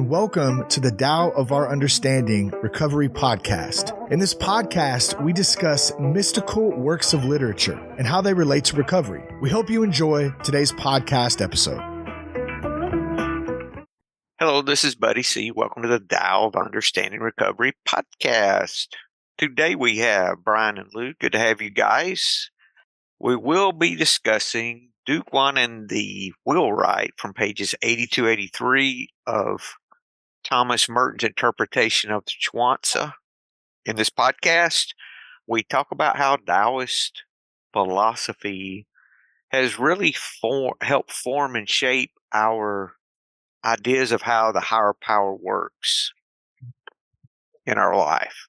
and welcome to the Tao of Our Understanding Recovery Podcast. In this podcast, we discuss mystical works of literature and how they relate to recovery. We hope you enjoy today's podcast episode. Hello, this is Buddy C. Welcome to the Tao of Our Understanding Recovery Podcast. Today we have Brian and Luke. Good to have you guys. We will be discussing Hwan and the Wheelwright from pages 82-83 of Thomas Merton's interpretation of the Chuang Tzu. In this podcast, we talk about how Taoist philosophy has really helped form and shape our ideas of how the higher power works in our life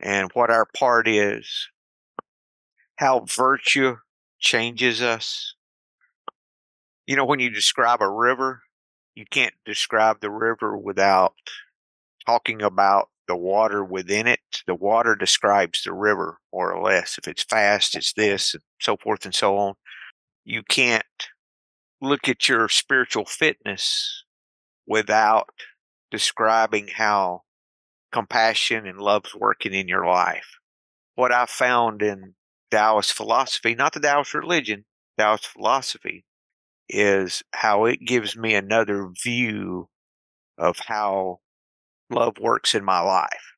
and what our part is, how virtue changes us. You know, when you describe a river, you can't describe the river without talking about the water within it. The water describes the river, more or less. If it's fast, it's this, and so forth and so on. You can't look at your spiritual fitness without describing how compassion and love's working in your life. What I found in Taoist philosophy, not the Taoist religion, Taoist philosophy, is how it gives me another view of how love works in my life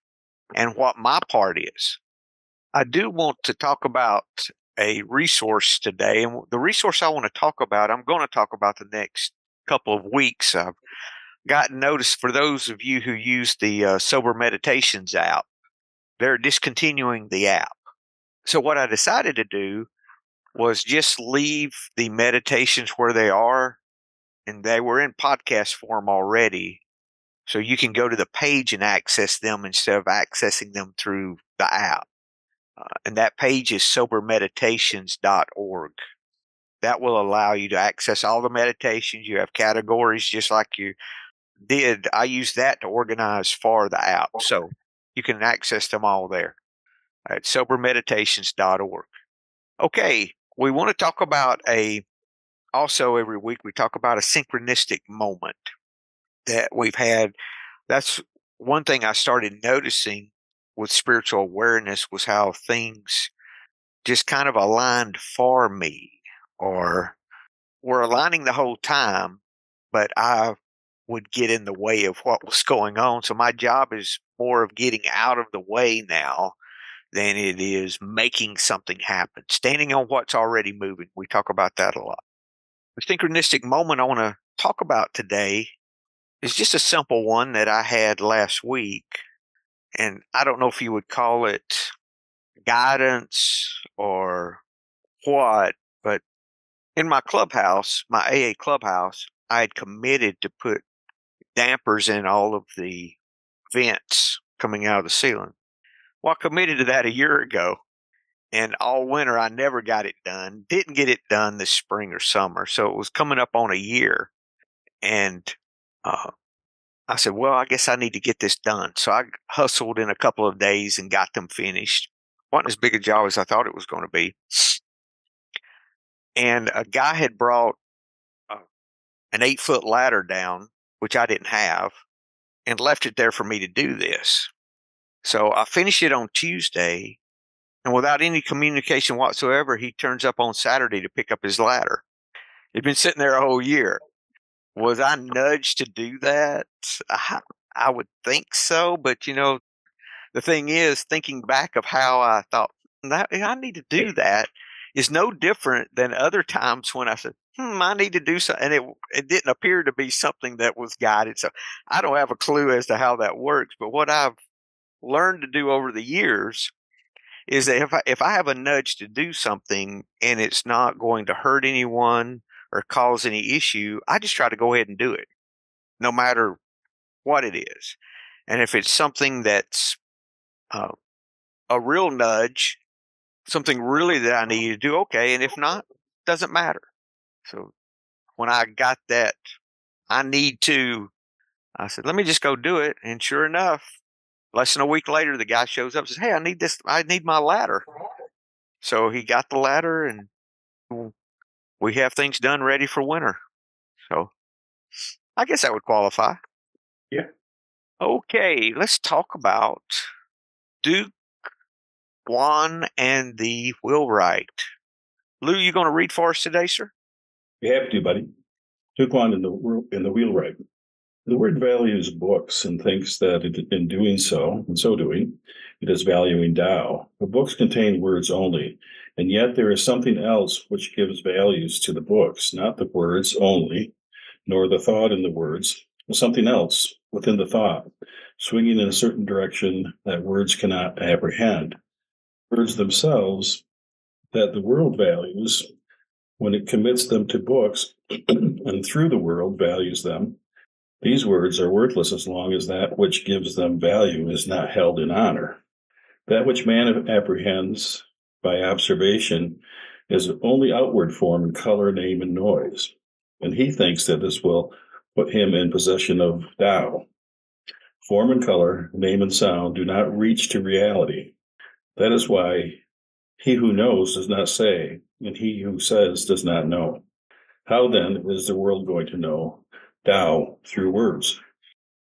and what my part is. I do want to talk about a resource today, and the resource I want to talk about, I'm going to talk about the next couple of weeks. I've gotten notice for those of you who use the Sober Meditations app, they're discontinuing the app. So what I decided to do was just leave the meditations where they are, and they were in podcast form already. So you can go to the page and access them instead of accessing them through the app. And that page is sobermeditations.org. That will allow you to access all the meditations. You have categories just like you did. I use that to organize for the app. So you can access them all there at sobermeditations.org. Okay, we want to talk about also every week we talk about a synchronistic moment that we've had. That's one thing I started noticing with spiritual awareness, was how things just kind of aligned for me, or were aligning the whole time, but I would get in the way of what was going on. So my job is more of getting out of the way now than it is making something happen, standing on what's already moving. We talk about that a lot. The synchronistic moment I want to talk about today is just a simple one that I had last week. And I don't know if you would call it guidance or what, but in my clubhouse, my AA clubhouse, I had committed to put dampers in all of the vents coming out of the ceiling. Well, I committed to that a year ago, and all winter I never got it done. Didn't get it done this spring or summer, so it was coming up on a year. And I said, well, I guess I need to get this done. So I hustled in a couple of days and got them finished. Wasn't as big a job as I thought it was going to be. And a guy had brought an 8-foot ladder down, which I didn't have, and left it there for me to do this. So I finished it on Tuesday, and without any communication whatsoever, he turns up on Saturday to pick up his ladder. It'd been sitting there a whole year. Was I nudged to do that? I would think so, but you know, the thing is, thinking back of how I thought that I need to do that is no different than other times when I said, I need to do something, and it didn't appear to be something that was guided. So I don't have a clue as to how that works, but what I've learned to do over the years is that if I have a nudge to do something and it's not going to hurt anyone or cause any issue, I just try to go ahead and do it, no matter what it is. And if it's something that's a real nudge, something really that I need to do, okay. And if not, doesn't matter. So when I got that, I said, let me just go do it. And sure enough, less than a week later, the guy shows up and says, hey, I need my ladder. So he got the ladder, and we have things done ready for winter. So I guess that would qualify. Yeah. Okay, let's talk about Duke, Hwan, and the Wheelwright. Lou, you going to read for us today, sir? You have to, buddy. Hwan in the Wheelwright. The word values books and thinks that in doing so, and so doing, it is valuing Tao. The books contain words only, and yet there is something else which gives values to the books, not the words only, nor the thought in the words, but something else within the thought, swinging in a certain direction that words cannot apprehend. Words themselves that the world values when it commits them to books and through the world values them. These words are worthless as long as that which gives them value is not held in honor. That which man apprehends by observation is only outward form and color, name, and noise. And he thinks that this will put him in possession of Tao. Form and color, name and sound do not reach to reality. That is why he who knows does not say, and he who says does not know. How then is the world going to know Tao through words?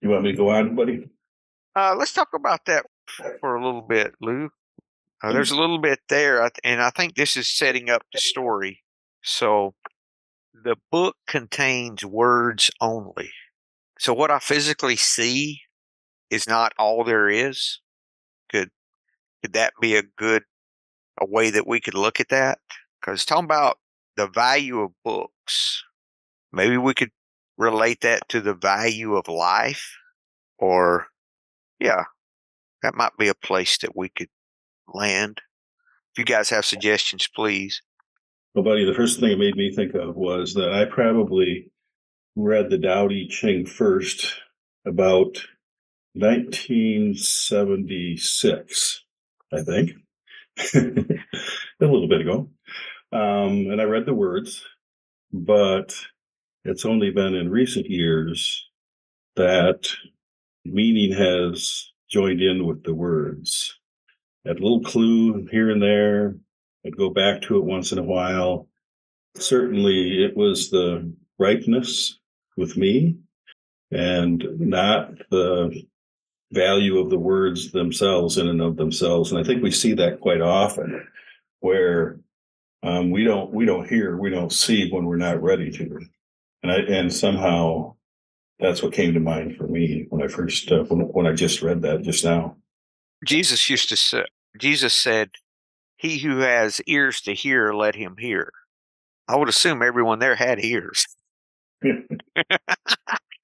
You want me to go on, buddy? Let's talk about that for a little bit, Lou. There's a little bit there, and I think this is setting up the story. So the book contains words only. So what I physically see is not all there is. Could that be a way that we could look at that? Because talking about the value of books, maybe we could relate that to the value of life, or yeah, that might be a place that we could land. If you guys have suggestions, please. Well, buddy, the first thing it made me think of was that I probably read the Tao Te Ching first about 1976, I think, a little bit ago. And I read the words, but it's only been in recent years that meaning has joined in with the words. That little clue here and there, I'd go back to it once in a while. Certainly, it was the ripeness with me and not the value of the words themselves in and of themselves. And I think we see that quite often where we don't hear, we don't see when we're not ready to. And somehow that's what came to mind for me when I first when I just read that just now. Jesus said, "He who has ears to hear, let him hear." I would assume everyone there had ears. It's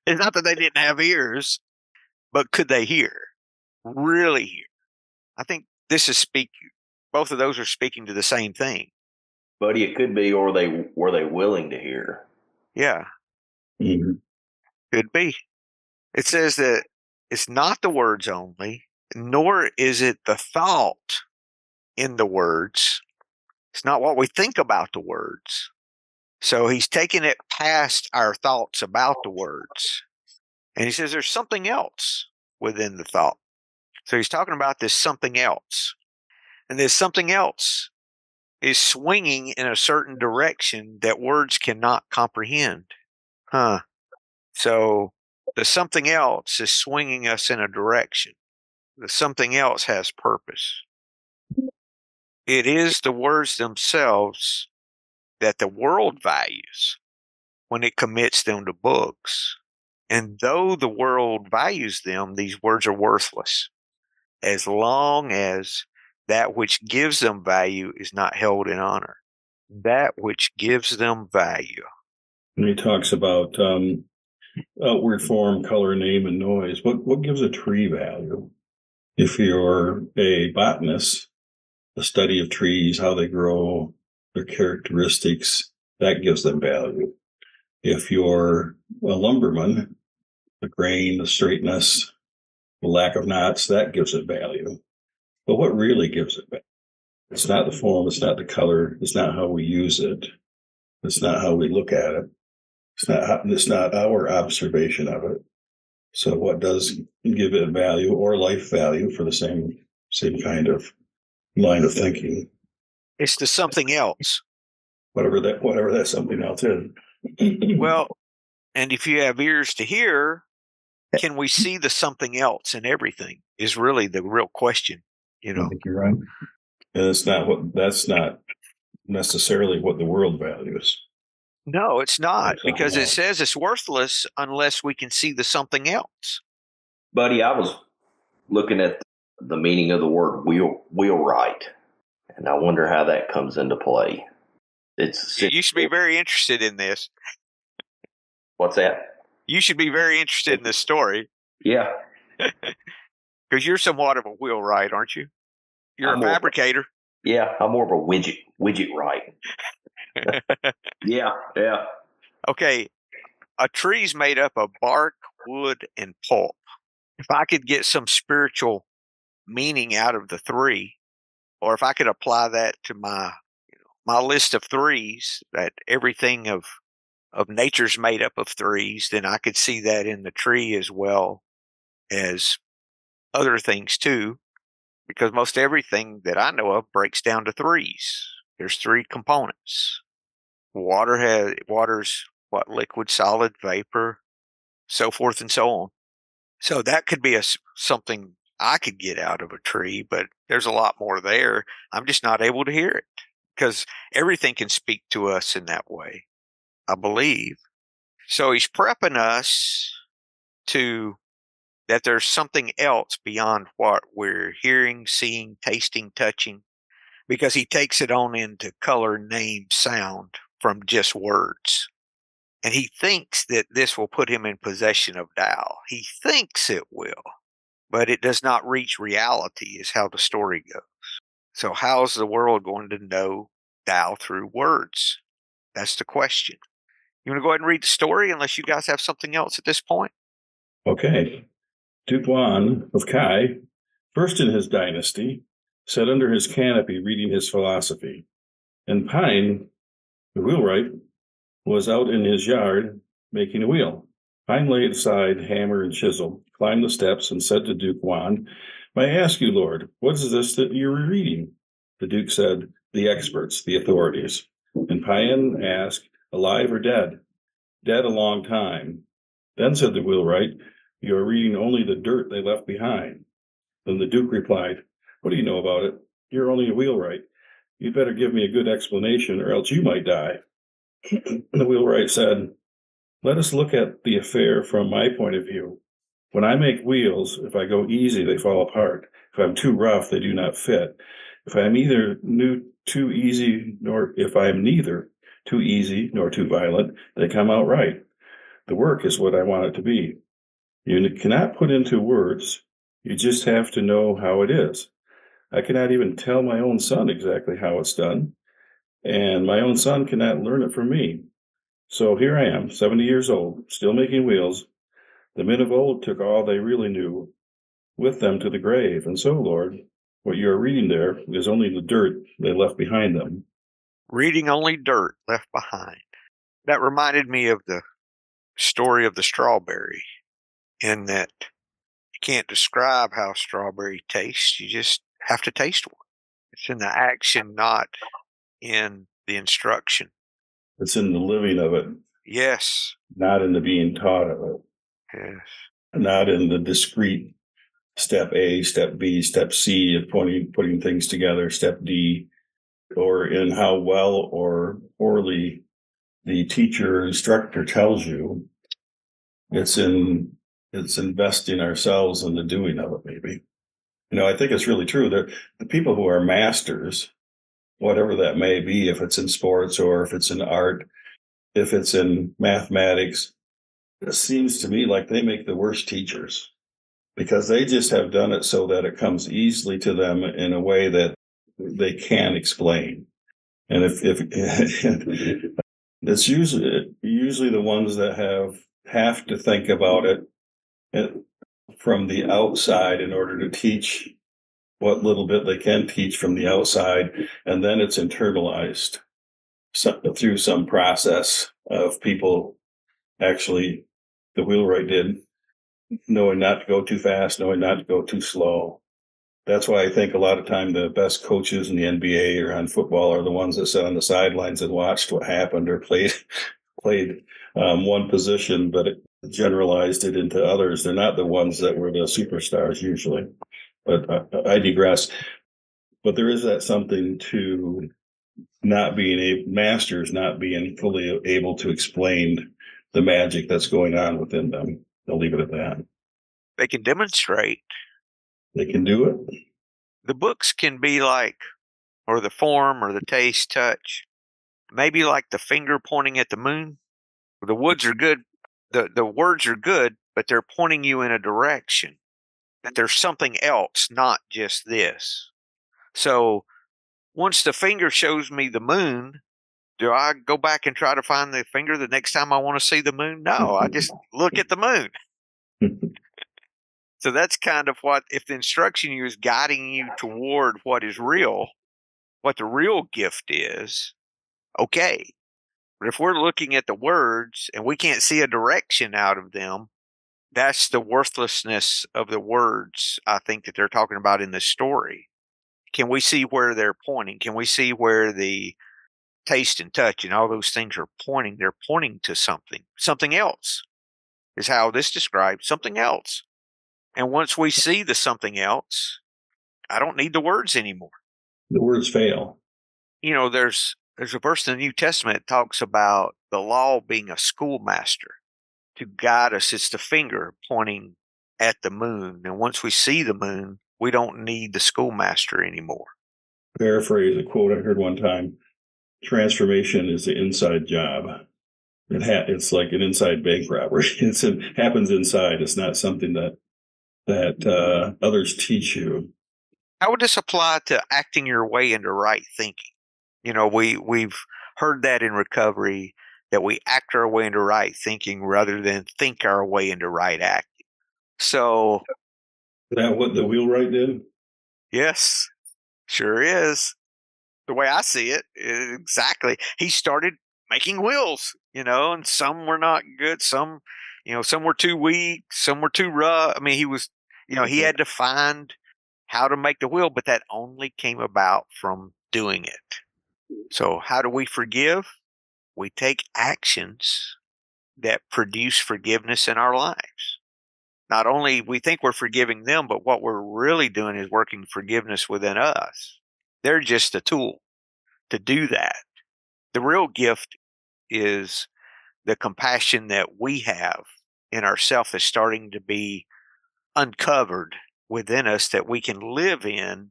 not that they didn't have ears, but could they hear? Really hear? I think this is speaking. Both of those are speaking to the same thing. Buddy, it could be, or were they willing to hear? Yeah. Mm-hmm. Could be. It says that it's not the words only, nor is it the thought in the words. It's not what we think about the words. So he's taking it past our thoughts about the words. And he says there's something else within the thought. So he's talking about this something else. And this something else is swinging in a certain direction that words cannot comprehend. So the something else is swinging us in a direction. The something else has purpose. It is the words themselves that the world values when it commits them to books. And though the world values them, these words are worthless as long as that which gives them value is not held in honor. That which gives them value. And he talks about outward form, color, name, and noise. What gives a tree value? If you're a botanist, the study of trees, how they grow, their characteristics, that gives them value. If you're a lumberman, the grain, the straightness, the lack of knots, that gives it value. But what really gives it value? It's not the form, it's not the color, it's not how we use it, it's not how we look at it, it's not our observation of it. So what does give it value or life value for the same kind of line of thinking? It's the something else. Whatever that something else is. Well, and if you have ears to hear, can we see the something else in everything is really the real question, I think you're right. And that's not necessarily what the world values. No, it's not, because it else. says it's worthless unless we can see the something else. Buddy, I was looking at the meaning of the word wheelwright, and I wonder how that comes into play. You should be very interested in this. What's that? You should be very interested in this story. Yeah. Because you're somewhat of a wheelwright, aren't you? You're a fabricator. Yeah, I'm more of a widget right. Yeah. Okay, a tree's made up of bark, wood, and pulp. If I could get some spiritual meaning out of the three, or if I could apply that to my list of threes, that everything of nature's made up of threes, then I could see that in the tree as well as other things too, because most everything that I know of breaks down to threes. There's three components. Water's what? Liquid, solid, vapor, so forth and so on. So that could be something I could get out of a tree, but there's a lot more there. I'm just not able to hear it, because everything can speak to us in that way, I believe. So he's prepping us to that there's something else beyond what we're hearing, seeing, tasting, touching, because he takes it on into color, name, sound from just words. And he thinks that this will put him in possession of Tao. He thinks it will, but it does not reach reality, is how the story goes. So how's the world going to know Tao through words? That's the question. You want to go ahead and read the story, unless you guys have something else at this point? Okay. Duke Hwan of Kai, first in his dynasty, sat under his canopy reading his philosophy. And Pine, the wheelwright, was out in his yard making a wheel. Pine laid aside hammer and chisel, climbed the steps, and said to Duke Hwan, "May I ask you, Lord, what is this that you are reading?" The Duke said, "The experts, the authorities." And Pine asked, "Alive or dead?" "Dead a long time." Then said the wheelwright, "You are reading only the dirt they left behind." Then the Duke replied, "What do you know about it? You're only a wheelwright. You'd better give me a good explanation, or else you might die." The wheelwright said, "Let us look at the affair from my point of view. When I make wheels, if I go easy, they fall apart. If I'm too rough, they do not fit. If I am neither too easy nor too violent, they come out right. The work is what I want it to be. You cannot put into words. You just have to know how it is. I cannot even tell my own son exactly how it's done, and my own son cannot learn it from me. So here I am, 70 years old, still making wheels. The men of old took all they really knew with them to the grave. And so, Lord, what you are reading there is only the dirt they left behind them." Reading only dirt left behind. That reminded me of the story of the strawberry, in that you can't describe how strawberry tastes. You just have to taste one. It's in the action, not in the instruction. It's in the living of it. Yes. Not in the being taught of it. Yes. Not in the discrete step A, step B, step C of putting things together, step D, or in how well or poorly the teacher or instructor tells you. It's investing ourselves in the doing of it, maybe. I think it's really true that the people who are masters, whatever that may be, if it's in sports or if it's in art, if it's in mathematics, it seems to me like they make the worst teachers, because they just have done it so that it comes easily to them in a way that they can explain. And if it's usually the ones that have to think about it from the outside in order to teach what little bit they can teach from the outside, and then it's internalized through some process of people, actually, the wheelwright did, knowing not to go too fast, knowing not to go too slow. That's why I think a lot of time the best coaches in the NBA or on football are the ones that sat on the sidelines and watched what happened, or played played one position, but it generalized it into others. They're not the ones that were the superstars usually. But I digress. But there is that something to not being masters not being fully able to explain the magic that's going on within them. I'll leave it at that. They can demonstrate. They can do it. The books can be like, or the form, or the taste, touch, maybe like the finger pointing at the moon. The woods are good. The words are good, but they're pointing you in a direction, that there's something else, not just this. So once the finger shows me the moon, do I go back and try to find the finger the next time I want to see the moon? No, I just look at the moon. So that's kind of what, if the instruction you is guiding you toward what is real, what the real gift is, okay. But if we're looking at the words and we can't see a direction out of them, that's the worthlessness of the words, I think, that they're talking about in this story. Can we see where they're pointing? Can we see where the taste and touch and all those things are pointing? They're pointing to something. Something else is how this describes something else. And once we see the something else, I don't need the words anymore. The words fail. You know, there's a verse in the New Testament that talks about the law being a schoolmaster to guide us. It's the finger pointing at the moon. And once we see the moon, we don't need the schoolmaster anymore. Paraphrase a quote I heard one time. Transformation is the inside job. It's like an inside bank robbery. It happens inside. It's not something that others teach you. How would this apply to acting your way into right thinking? You know, we've heard that in recovery, that we act our way into right thinking rather than think our way into right acting. So, is that what the Wheelwright did? Yes, sure is. The way I see it, exactly. He started making wheels, and some were not good. Some were too weak. Some were too rough. I mean, he had to find how to make the wheel, but that only came about from doing it. So how do we forgive? We take actions that produce forgiveness in our lives. Not only we think we're forgiving them, but what we're really doing is working forgiveness within us. They're just a tool to do that. The real gift is the compassion that we have in ourselves is starting to be uncovered within us, that we can live in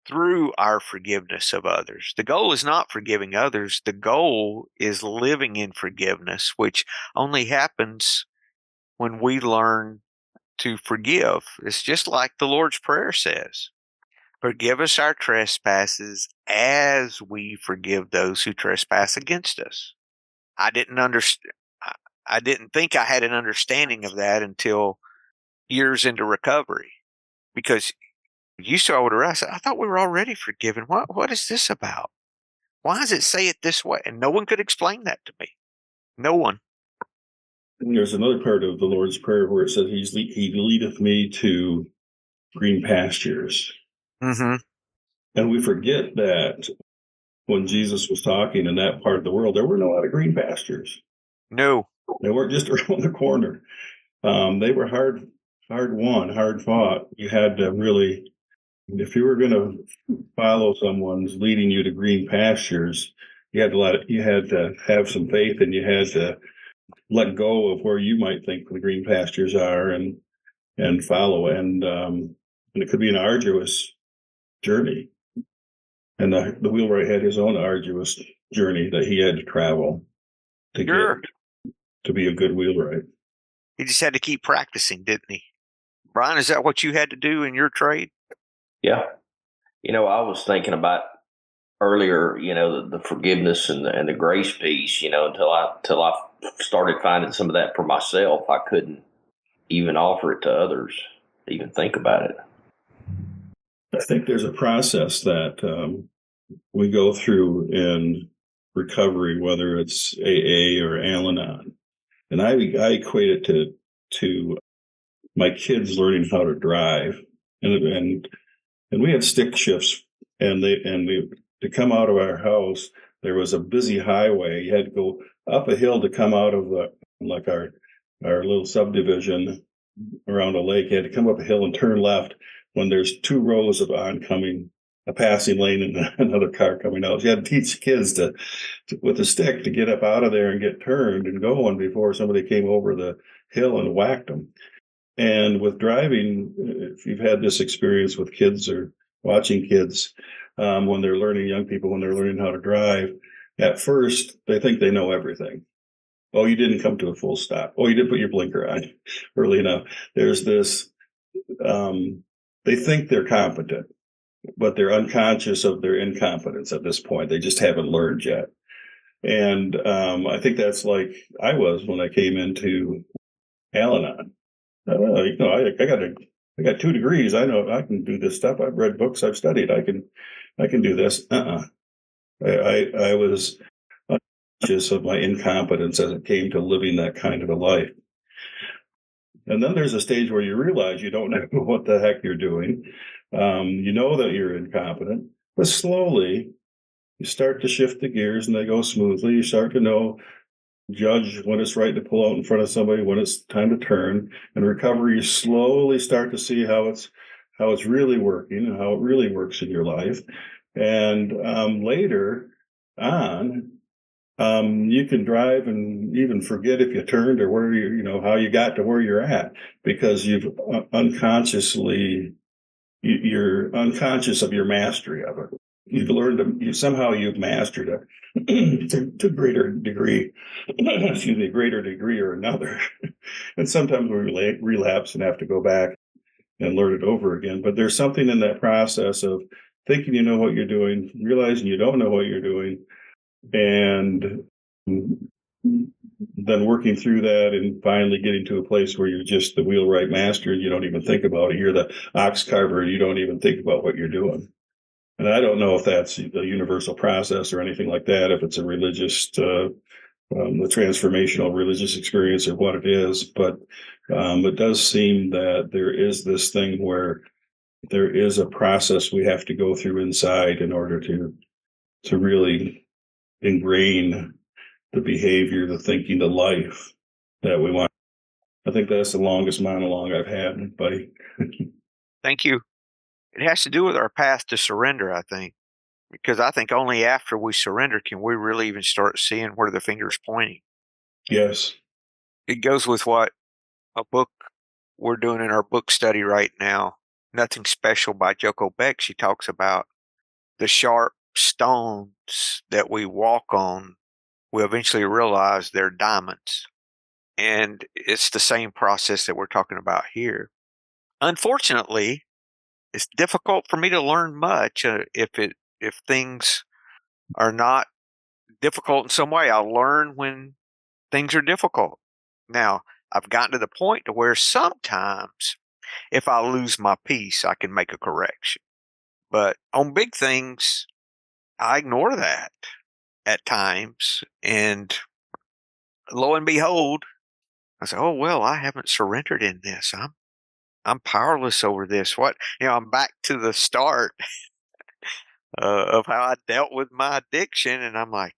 through our forgiveness of others. The goal is not forgiving others. The goal is living in forgiveness, which only happens when we learn to forgive. It's just like the Lord's Prayer says, forgive us our trespasses as we forgive those who trespass against us. I didn't understand. I didn't think I had an understanding of that until years into recovery, because you saw what I said. I thought we were already forgiven. What is this about? Why does it say it this way? And no one could explain that to me. No one. And there's another part of the Lord's Prayer where it says, He leadeth me to green pastures. Mm-hmm. And we forget that when Jesus was talking in that part of the world, there were no lot of green pastures. No. They weren't just around the corner. They were hard won, hard fought. You had to really, if you were going to follow someone's leading you to green pastures, you had to have some faith, and you had to let go of where you might think the green pastures are and follow. And it could be an arduous journey. And the Wheelwright had his own arduous journey that he had to travel to get to be a good wheelwright. He just had to keep practicing, didn't he? Brian, is that what you had to do in your trade? Yeah. I was thinking about earlier, the forgiveness and the grace piece, until I started finding some of that for myself. I couldn't even offer it to others, even think about it. I think there's a process that we go through in recovery, whether it's AA or Al-Anon. And I equate it to my kids learning how to drive. And we had stick shifts, and to come out of our house, there was a busy highway. You had to go up a hill to come out of our little subdivision around a lake. You had to come up a hill and turn left when there's 2 rows of oncoming, a passing lane and another car coming out. So you had to teach kids to with a stick to get up out of there and get turned and going before somebody came over the hill and whacked them. And with driving, if you've had this experience with kids or watching kids when they're learning, young people, when they're learning how to drive, at first they think they know everything. Oh, you didn't come to a full stop. Oh, you didn't put your blinker on early enough. There's this, they think they're competent, but they're unconscious of their incompetence at this point. They just haven't learned yet. And I think that's like I was when I came into Al-Anon. I got 2 degrees. I know I can do this stuff. I've read books. I've studied. I can do this. I was unconscious of my incompetence as it came to living that kind of a life. And then there's a stage where you realize you don't know what the heck you're doing. You know that you're incompetent, but slowly you start to shift the gears and they go smoothly. You start to judge when it's right to pull out in front of somebody, when it's time to turn. And recovery, you slowly start to see how it's really working and how it really works in your life. And later on, you can drive and even forget if you turned or where how you got to where you're at, because you're unconscious of your mastery of it. You've learned you've mastered it to greater degree, greater degree or another. And sometimes we relapse and have to go back and learn it over again. But there's something in that process of thinking you know what you're doing, realizing you don't know what you're doing, and then working through that and finally getting to a place where you're just the wheelwright master and you don't even think about it. You're the ox carver and you don't even think about what you're doing. And I don't know if that's a universal process or anything like that, if it's a religious, the transformational religious experience or what it is. But it does seem that there is this thing where there is a process we have to go through inside in order to really ingrain the behavior, the thinking, the life that we want. I think that's the longest monologue I've had, buddy. Thank you. It has to do with our path to surrender, I think, because I think only after we surrender can we really even start seeing where the finger's pointing. Yes. It goes with what a book we're doing in our book study right now, Nothing Special by Joko Beck. She talks about the sharp stones that we walk on, we eventually realize they're diamonds. And it's the same process that we're talking about here. Unfortunately, it's difficult for me to learn much if things are not difficult in some way. I'll learn when things are difficult. Now, I've gotten to the point to where sometimes if I lose my peace, I can make a correction. But on big things, I ignore that at times. And lo and behold, I say, oh, well, I haven't surrendered in this. I'm powerless over this. I'm back to the start of how I dealt with my addiction. And I'm like,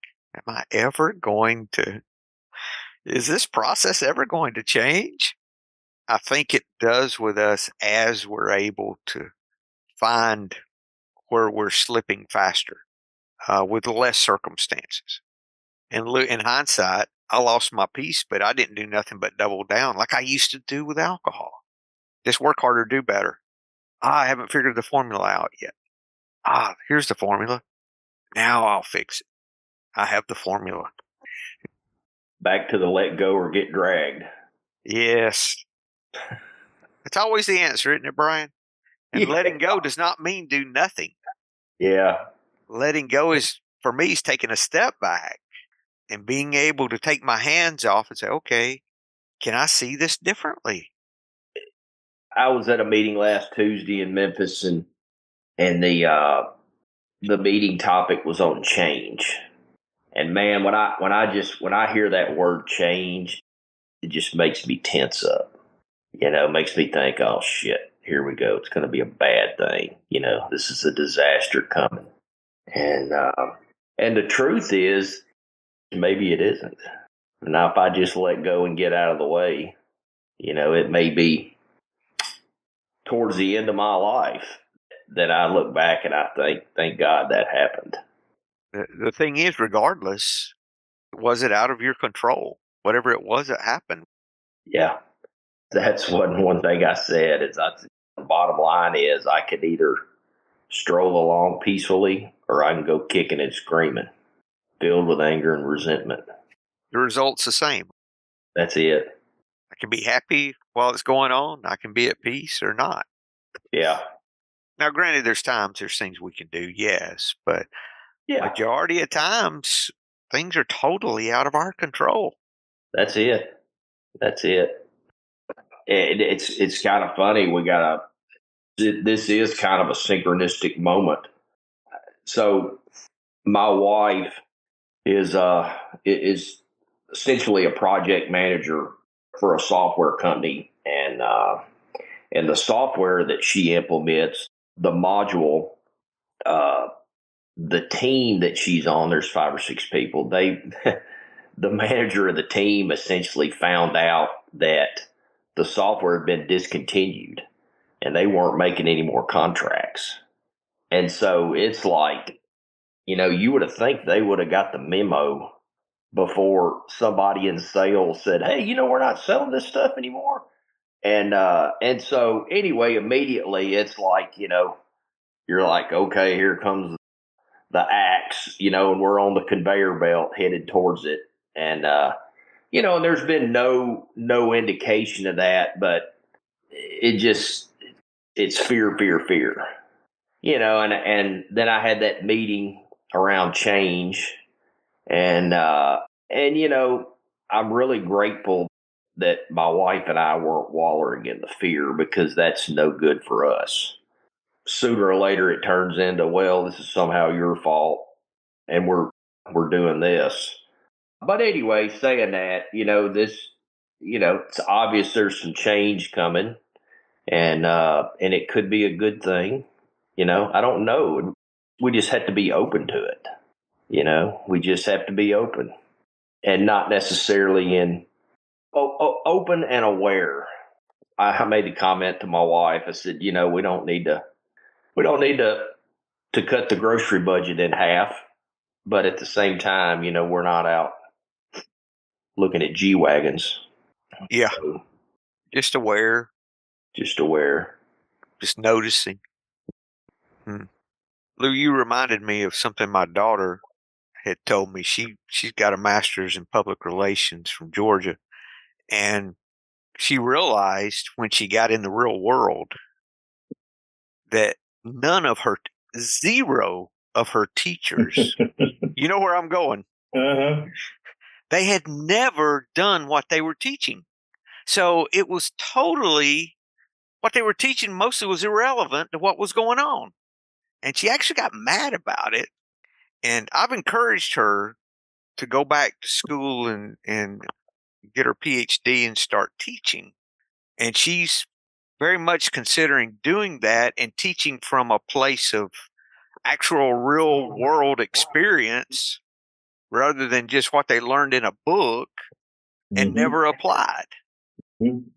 is this process ever going to change? I think it does with us as we're able to find where we're slipping faster with less circumstances. And in hindsight, I lost my peace, but I didn't do nothing but double down like I used to do with alcohol. Just work harder, do better. I haven't figured the formula out yet. Here's the formula. Now I'll fix it. I have the formula. Back to the let go or get dragged. Yes. It's always the answer, isn't it, Brian? And letting go does not mean do nothing. Yeah. Letting go for me, is taking a step back and being able to take my hands off and say, okay, can I see this differently? I was at a meeting last Tuesday in Memphis, and the meeting topic was on change. And man, when I hear that word change, it just makes me tense up. Makes me think, oh shit, here we go. It's going to be a bad thing. This is a disaster coming. And the truth is, maybe it isn't. Now, if I just let go and get out of the way, it may be towards the end of my life that I look back and I think, thank God that happened. The thing is, regardless, was it out of your control? Whatever it was that happened. Yeah. That's one thing I said is the bottom line is I could either stroll along peacefully or I can go kicking and screaming, filled with anger and resentment. The result's the same. That's it. I can be happy while it's going on. I can be at peace or not. Yeah. Now, granted, there's things we can do, yes, but Yeah. majority of times, things are totally out of our control. That's it. It's kind of funny. This is kind of a synchronistic moment. So my wife is essentially a project manager for a software company, and the software that she implements, the module, the team that she's on, there's 5 or 6 people. The manager of the team essentially found out that the software had been discontinued and they weren't making any more contracts. And so it's like, you would have think they would have got the memo before somebody in sales said, "Hey, we're not selling this stuff anymore." And so anyway, immediately it's like, you're like, okay, here comes the axe, and we're on the conveyor belt headed towards it. And and there's been no indication of that, but it's fear, fear, fear. And then I had that meeting around change, and I'm really grateful that my wife and I weren't wallowing in the fear, because that's no good for us. Sooner or later it turns into, well, this is somehow your fault and we're doing this. But anyway, saying that, it's obvious there's some change coming, and it could be a good thing. I don't know. We just have to be open to it. We just have to be open, and not necessarily open and aware. I made the comment to my wife. I said, we don't need to cut the grocery budget in half, but at the same time, we're not out looking at G wagons. Yeah, So, just aware, just noticing. Lou, you reminded me of something my daughter had told me. She's got a master's in public relations from Georgia, and she realized when she got in the real world that zero of her teachers, you know where I'm going, they had never done what they were teaching. So it was totally, what they were teaching mostly was irrelevant to what was going on. And she actually got mad about it. And I've encouraged her to go back to school and get her PhD and start teaching. And she's very much considering doing that and teaching from a place of actual real world experience rather than just what they learned in a book and never applied. I'm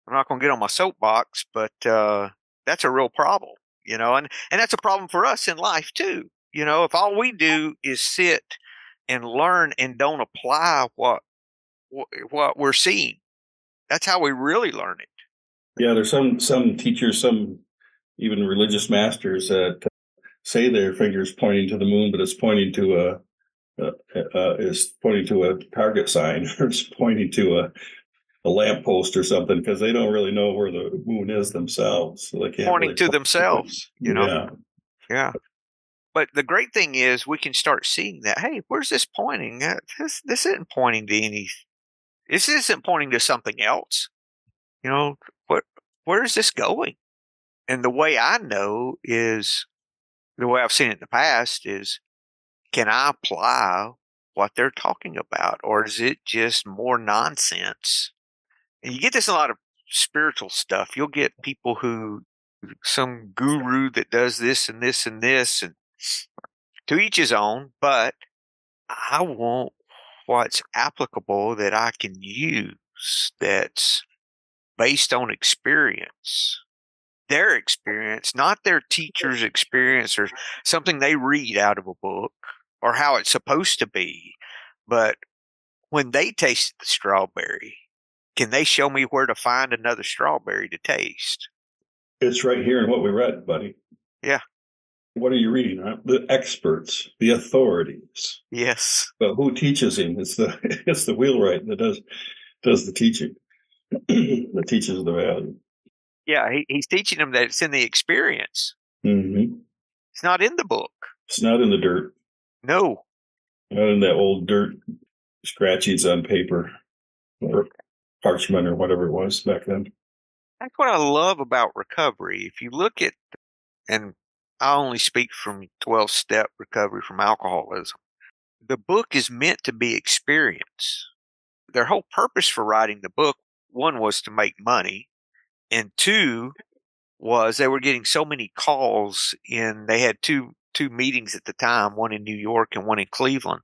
not going to get on my soapbox, but that's a real problem, and that's a problem for us in life too. If all we do is sit and learn and don't apply what we're seeing, that's how we really learn it. Yeah, there's some teachers, some even religious masters that say their finger's pointing to the moon, but it's pointing to a target sign, or it's pointing to a lamppost or something, because they don't really know where the moon is themselves. So they can't pointing really to themselves, Yeah. But the great thing is we can start seeing that, hey, where's this pointing? This isn't pointing to any. This isn't pointing to something else. Where is this going? And the way I know is, the way I've seen it in the past is, can I apply what they're talking about, or is it just more nonsense? And you get this in a lot of spiritual stuff. You'll get people some guru that does this and this and this, and to each his own, but I won't what's applicable that I can use that's based on experience. Their experience, not their teacher's experience or something they read out of a book or how it's supposed to be. But when they tasted the strawberry, can they show me where to find another strawberry to taste? It's right here in what we read, buddy. Yeah. What are you reading? Huh? The experts, the authorities. Yes. But who teaches him? It's the Wheelwright that does the teaching. That teaches the value. Yeah, he's teaching them that it's in the experience. Mm-hmm. It's not in the book. It's not in the dirt. No. Not in that old dirt scratchies on paper or parchment or whatever it was back then. That's what I love about recovery. If you look at, and I only speak from 12-step recovery from alcoholism, the book is meant to be experience. Their whole purpose for writing the book, one, was to make money, and two, was they were getting so many calls in. They had two meetings at the time, one in New York and one in Cleveland,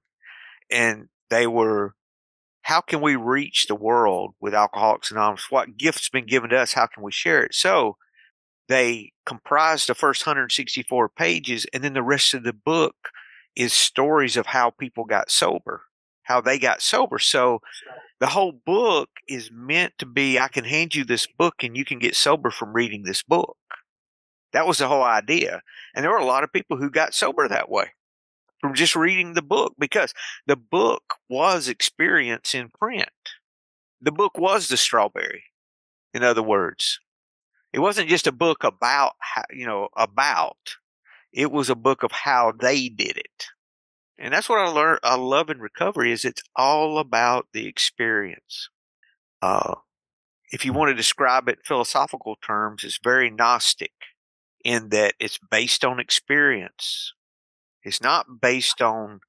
and they were, how can we reach the world with Alcoholics Anonymous? What gift's been given to us? How can we share it? So they comprised the first 164 pages, and then the rest of the book is stories of how people got sober, how they got sober. So the whole book is meant to be, I can hand you this book and you can get sober from reading this book. That was the whole idea. And there were a lot of people who got sober that way from just reading the book, because the book was experience in print. The book was the strawberry, in other words. It wasn't just a book about, it was a book of how they did it. And that's what I love in recovery, is it's all about the experience. If you want to describe it in philosophical terms, it's very Gnostic in that it's based on experience. It's not based on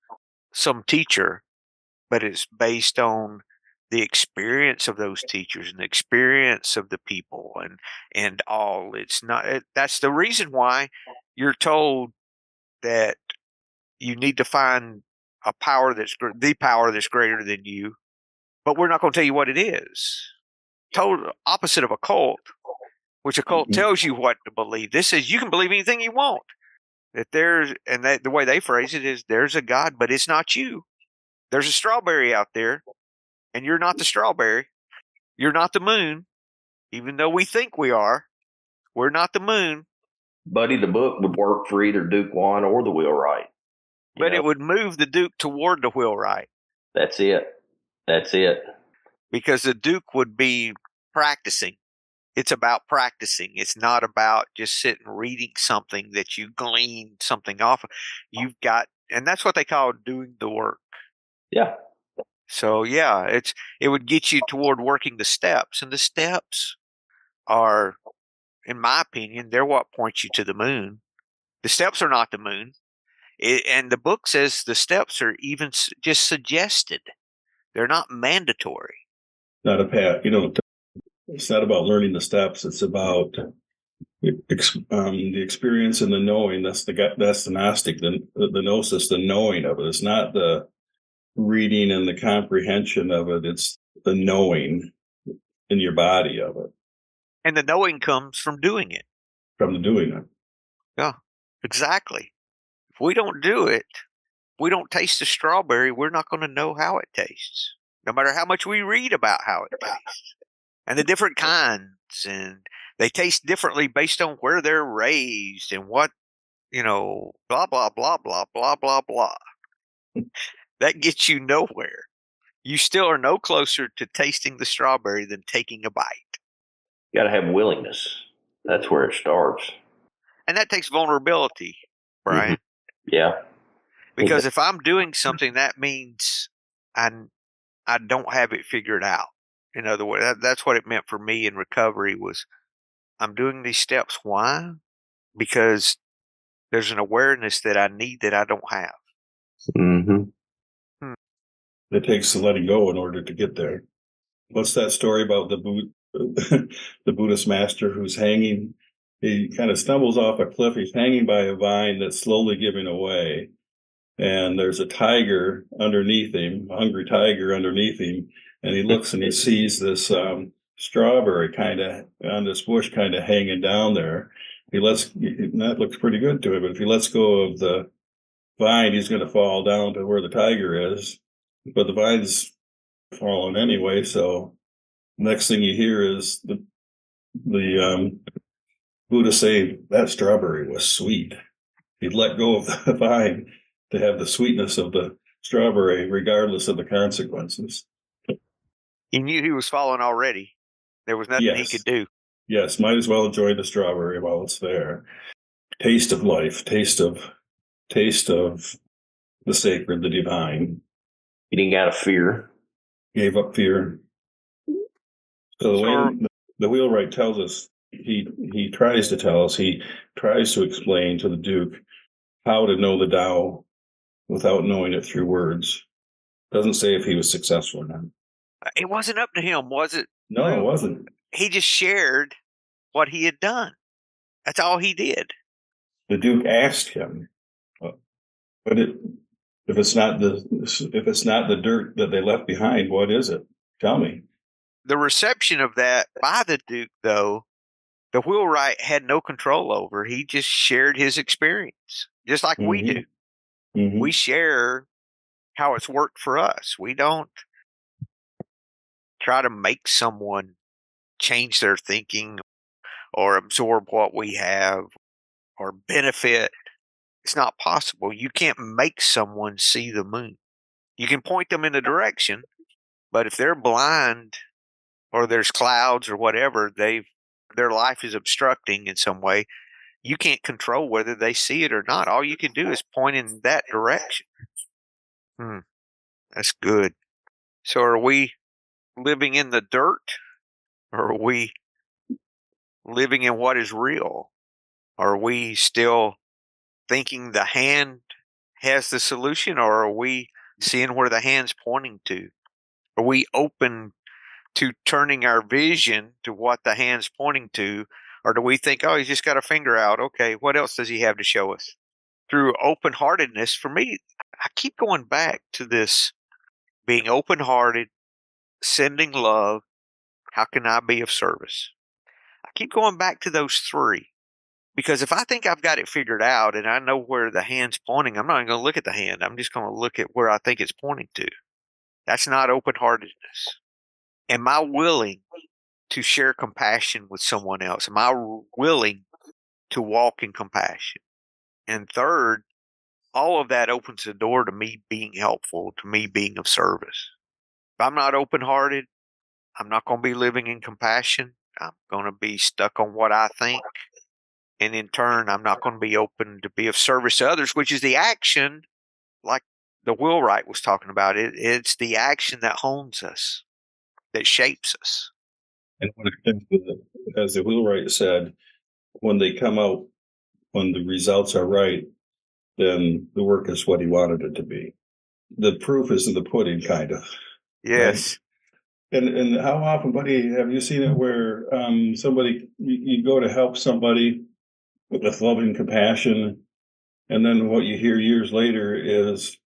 some teacher, but it's based on the experience of those teachers and the experience of the people and all. It's not. That's the reason why you're told that you need to find a power the power that's greater than you, but we're not going to tell you what it is. Total opposite of a cult, which a cult tells you what to believe. This is, you can believe anything you want. That the way they phrase it is, there's a God, but it's not you. There's a strawberry out there, and you're not the strawberry. You're not the moon, even though we think we are. We're not the moon. Buddy, the book would work for either Duke Hwan or the Wheelwright. But it would move the Duke toward the Wheelwright. That's it. Because the Duke would be practicing. It's about practicing. It's not about just sitting reading something that you glean something off of. You've got, and that's what they call doing the work. Yeah. So yeah, it would get you toward working the steps, and the steps are, in my opinion, they're what points you to the moon. The steps are not the moon. And the book says the steps are even just suggested. They're not mandatory. Not a path. It's not about learning the steps. It's about the experience and the knowing. That's the Gnostic, the gnosis, the knowing of it. It's not the reading and the comprehension of it. It's the knowing in your body of it. And the knowing comes from doing it. From the doing it. Yeah, exactly. If we don't do it, we don't taste the strawberry, we're not going to know how it tastes, no matter how much we read about how it tastes. And the different kinds, and they taste differently based on where they're raised and what, blah, blah, blah, blah, blah, blah, blah. That gets you nowhere. You still are no closer to tasting the strawberry than taking a bite. You got to have willingness. That's where it starts. And that takes vulnerability, Brian. Mm-hmm. Yeah. Because if I'm doing something, that means I don't have it figured out. In other words, that's what it meant for me in recovery was, I'm doing these steps. Why? Because there's an awareness that I need that I don't have. Mm-hmm. It takes letting go in order to get there. What's that story about the Buddhist master who's hanging? He kind of stumbles off a cliff. He's hanging by a vine that's slowly giving away. and there's a tiger underneath him, a hungry tiger underneath him, and he looks and he sees this strawberry kind of on this bush kind of hanging down there. That looks pretty good to him, but if he lets go of the vine, he's going to fall down to where the tiger is. But the vine's falling anyway, so next thing you hear is the Buddha saying that strawberry was sweet. He'd let go of the vine to have the sweetness of the strawberry, regardless of the consequences. He knew he was falling already. There was nothing he could do. Yes, might as well enjoy the strawberry while it's there. Taste of life, taste of the sacred, the divine. Getting out of fear. Gave up fear. So the way the Wheelwright tells us, he tries to tell us, he tries to explain to the Duke how to know the Tao without knowing it through words. Doesn't say if he was successful or not. It wasn't up to him, was it? No, it wasn't. He just shared what he had done. That's all he did. The Duke asked him, but if it's not the dirt that they left behind, what is it? Tell me. The reception of that by the Duke, though, the Wheelwright had no control over. He just shared his experience, just like we do. Mm-hmm. We share how it's worked for us. We don't try to make someone change their thinking or absorb what we have or benefit. It's not possible. You can't make someone see the moon. You can point them in a direction, but if they're blind or there's clouds or whatever, their life is obstructing in some way, you can't control whether they see it or not. All you can do is point in that direction. That's good. So are we living in the dirt, or are we living in what is real? Are we still thinking the hand has the solution, or are we seeing where the hand's pointing to? Are we open to turning our vision to what the hand's pointing to, or do we think, oh, he's just got a finger out? Okay, what else does he have to show us? Through open-heartedness, for me, I keep going back to this being open-hearted, sending love. How can I be of service? I keep going back to those three, because if I think I've got it figured out and I know where the hand's pointing, I'm not even going to look at the hand. I'm just going to look at where I think it's pointing to. That's not open-heartedness. Am I willing to share compassion with someone else? Am I willing to walk in compassion? And third, all of that opens the door to me being helpful, to me being of service. If I'm not open-hearted, I'm not going to be living in compassion. I'm going to be stuck on what I think. And in turn, I'm not going to be open to be of service to others, which is the action, like the Wheelwright was talking about. It's the action that hones us, that shapes us. And as the Wheelwright said, when they come out, when the results are right, then the work is what he wanted it to be. The proof is in the pudding, kind of. Yes. Right? And how often, buddy, have you seen it where somebody, you go to help somebody with loving compassion, and then what you hear years later is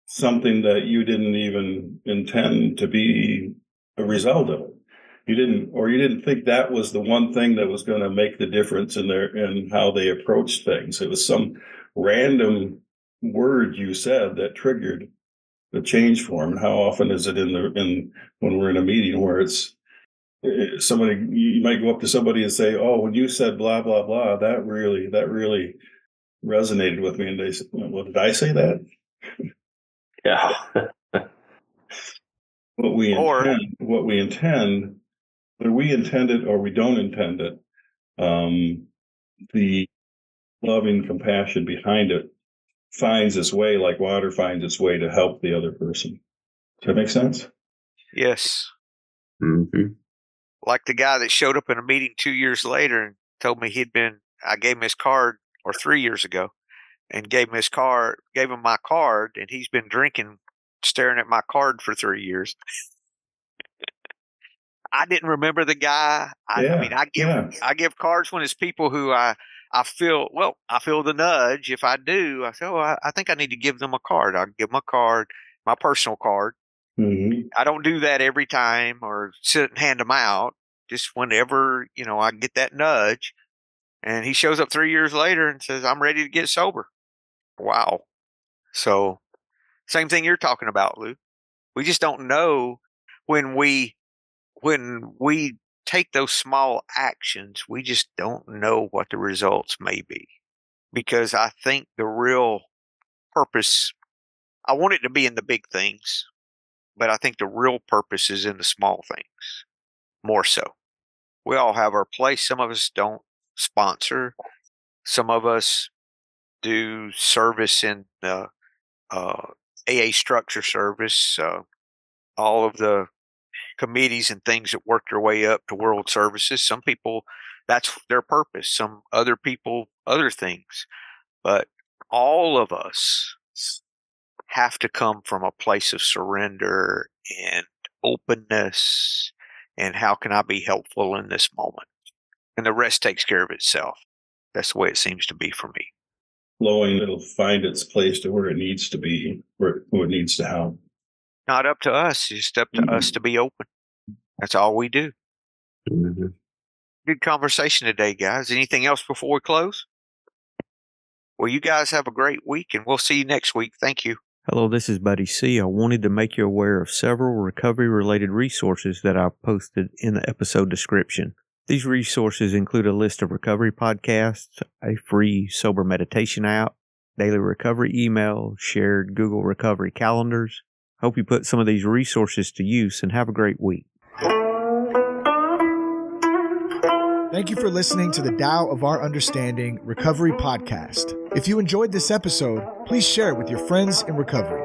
something that you didn't even intend to be a result of it. You didn't think that was the one thing that was going to make the difference in how they approached things. It was some random word you said that triggered the change for them. And how often is it when we're in a meeting where it's somebody, you might go up to somebody and say, "Oh, when you said blah blah blah, that really resonated with me," and they said, "Well, did I say that?" Yeah. What we intend, whether we intend it or we don't intend it, the loving compassion behind it finds its way, like water finds its way, to help the other person. Does that make sense? Yes. Mm-hmm. Like the guy that showed up in a meeting 2 years later and told me I gave him his card, or 3 years ago, and gave him my card, and he's been drinking, staring at my card for 3 years. I didn't remember the guy. I give cards when it's people who I I feel the nudge. If I do, I say, I think I need to give them a card. I'll give them a card, my personal card. Mm-hmm. I don't do that every time or sit and hand them out. Just whenever, I get that nudge. And he shows up 3 years later and says, I'm ready to get sober. Wow. So, same thing you're talking about, Lou. We just don't know when we take those small actions, we just don't know what the results may be. Because I think the real purpose, I want it to be in the big things, but I think the real purpose is in the small things more so. We all have our place. Some of us don't sponsor. Some of us do service in the AA structure service, all of the committees and things that work their way up to world services. Some people, that's their purpose. Some other people, other things. But all of us have to come from a place of surrender and openness and how can I be helpful in this moment? And the rest takes care of itself. That's the way it seems to be for me. Flowing, it'll find its place to where it needs to be, where it needs to help. Not up to us, it's just up to us to be open. That's all we do. Mm-hmm. Good conversation today, guys. Anything else before we close? Well, you guys have a great week, and we'll see you next week. Thank you. Hello, this is Buddy C. I wanted to make you aware of several recovery-related resources that I've posted in the episode description. These resources include a list of recovery podcasts, a free sober meditation app, daily recovery email, shared Google recovery calendars. Hope you put some of these resources to use and have a great week. Thank you for listening to the Tao of Our Understanding Recovery Podcast. If you enjoyed this episode, please share it with your friends in recovery.